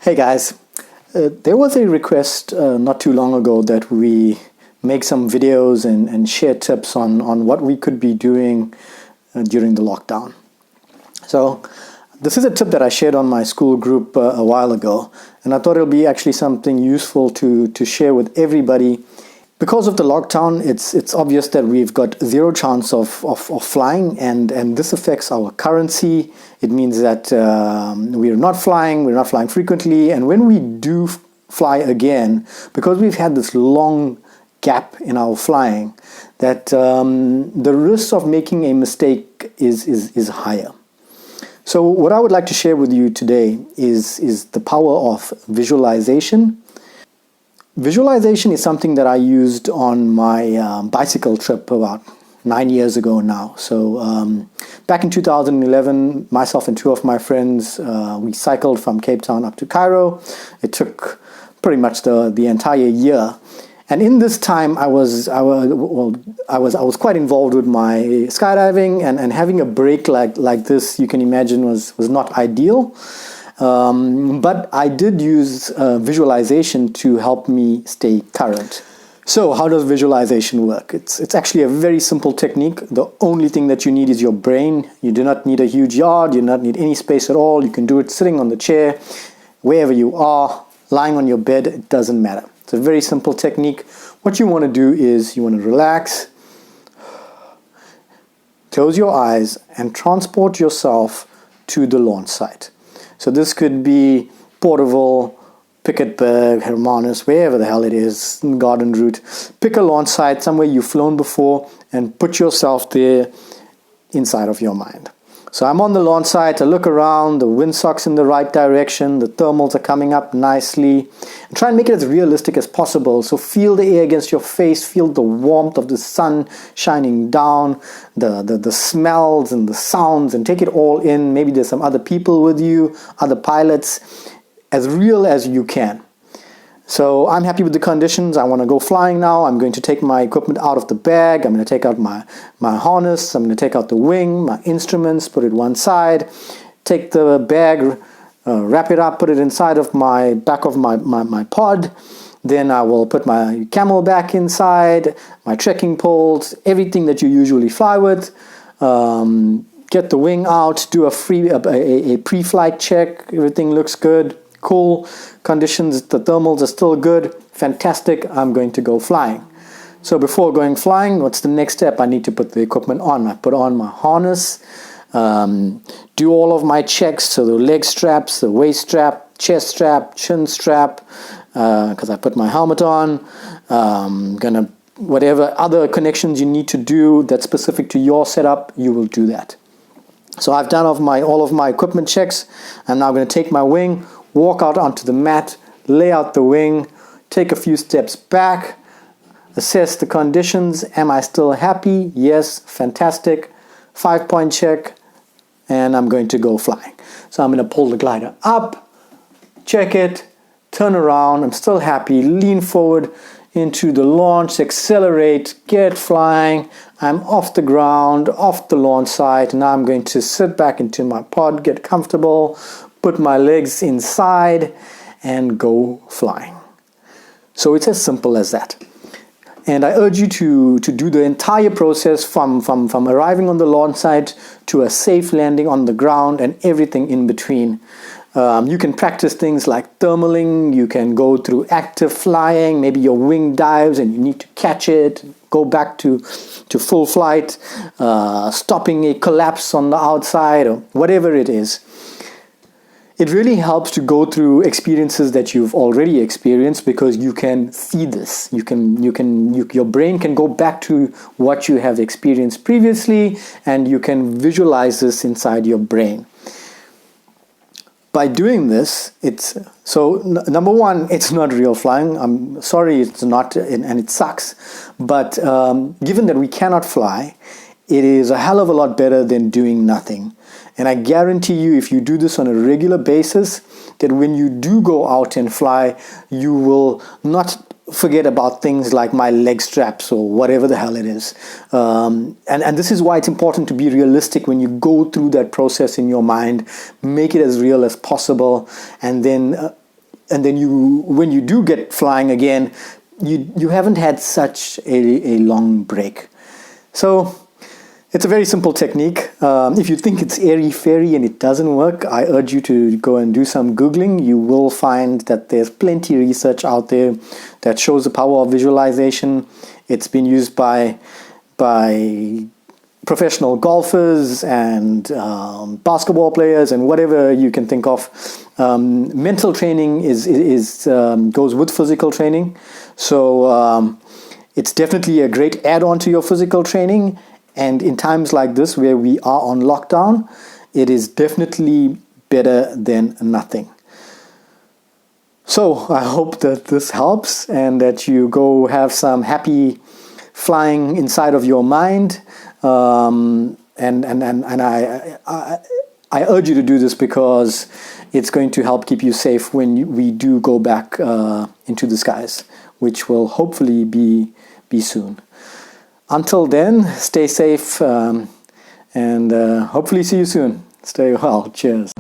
Hey guys, there was a request not too long ago that we make some videos and share tips on what we could be doing during the lockdown. So this is a tip that I shared on my school group a while ago, and I thought it'll be actually something useful to share with everybody. Because of the lockdown, it's obvious that we've got zero chance of flying, and this affects our currency. It means that we're not flying frequently, and when we do fly again, because we've had this long gap in our flying, that the risk of making a mistake is higher. So what I would like to share with you today is the power of visualization. Visualization is something that I used on my bicycle trip about 9 years ago now. So back in 2011, myself and two of my friends, we cycled from Cape Town up to Cairo. It took pretty much the entire year. And in this time, I was quite involved with my skydiving, and having a break like this, you can imagine, was not ideal. But I did use visualization to help me stay current. So how does visualization work? It's actually a very simple technique. The only thing that you need is your brain. You do not need a huge yard. You do not need any space at all. You can do it sitting on the chair, wherever you are, lying on your bed. It doesn't matter. It's a very simple technique. What you want to do is you want to relax, close your eyes, and transport yourself to the launch site. So this could be Porterville, Piketberg, Hermanus, wherever the hell it is, Garden Route. Pick a launch site somewhere you've flown before and put yourself there inside of your mind. So I'm on the launch site, I look around, the windsock's in the right direction, the thermals are coming up nicely. And try and make it as realistic as possible. So feel the air against your face, feel the warmth of the sun shining down, the smells and the sounds, and take it all in. Maybe there's some other people with you, other pilots, as real as you can. So I'm happy with the conditions. I want to go flying now. I'm going to take my equipment out of the bag. I'm going to take out my harness. I'm going to take out the wing, my instruments, put it one side. Take the bag, wrap it up, put it inside of my back of my pod. Then I will put my camel back inside, my trekking poles, everything that you usually fly with. Get the wing out, do a pre-flight check. Everything looks good. Cool conditions, the thermals are still good, fantastic, I'm going to go flying. So before going flying, what's the next step? I need to put the equipment on. I put on my harness, do all of my checks, so the leg straps, the waist strap, chest strap, chin strap, because I put my helmet on, whatever other connections you need to do that's specific to your setup, you will do that. So I've done all of my equipment checks. I'm now going to take my wing, walk out onto the mat, lay out the wing, take a few steps back, assess the conditions. Am I still happy? Yes, fantastic. 5-point check, and I'm going to go flying. So I'm going to pull the glider up, check it, turn around. I'm still happy. Lean forward into the launch, accelerate, get flying. I'm off the ground, off the launch site. Now I'm going to sit back into my pod, get comfortable, put my legs inside, and go flying. So it's as simple as that. And I urge you to do the entire process from arriving on the launch site to a safe landing on the ground and everything in between. You can practice things like thermaling. You can go through active flying. Maybe your wing dives and you need to catch it, go back to full flight, stopping a collapse on the outside, or whatever it is. It really helps to go through experiences that you've already experienced, because you can see this. Your brain can go back to what you have experienced previously, and you can visualize this inside your brain. By doing this, number one, it's not real flying. I'm sorry, it's not, and it sucks. But given that we cannot fly, it is a hell of a lot better than doing nothing. And I guarantee you, if you do this on a regular basis, that when you do go out and fly, you will not forget about things like my leg straps or whatever the hell it is. And this is why it's important to be realistic when you go through that process in your mind. Make it as real as possible, and then and then when you do get flying again, you haven't had such a long break. So it's a very simple technique. If you think it's airy-fairy and it doesn't work, I urge you to go and do some Googling. You will find that there's plenty of research out there that shows the power of visualization. It's been used by professional golfers and basketball players and whatever you can think of. Mental training goes with physical training. So it's definitely a great add-on to your physical training. And in times like this, where we are on lockdown, it is definitely better than nothing. So I hope that this helps and that you go have some happy flying inside of your mind. And I urge you to do this because it's going to help keep you safe when we do go back into the skies, which will hopefully be soon. Until then, stay safe and hopefully see you soon. Stay well. Cheers.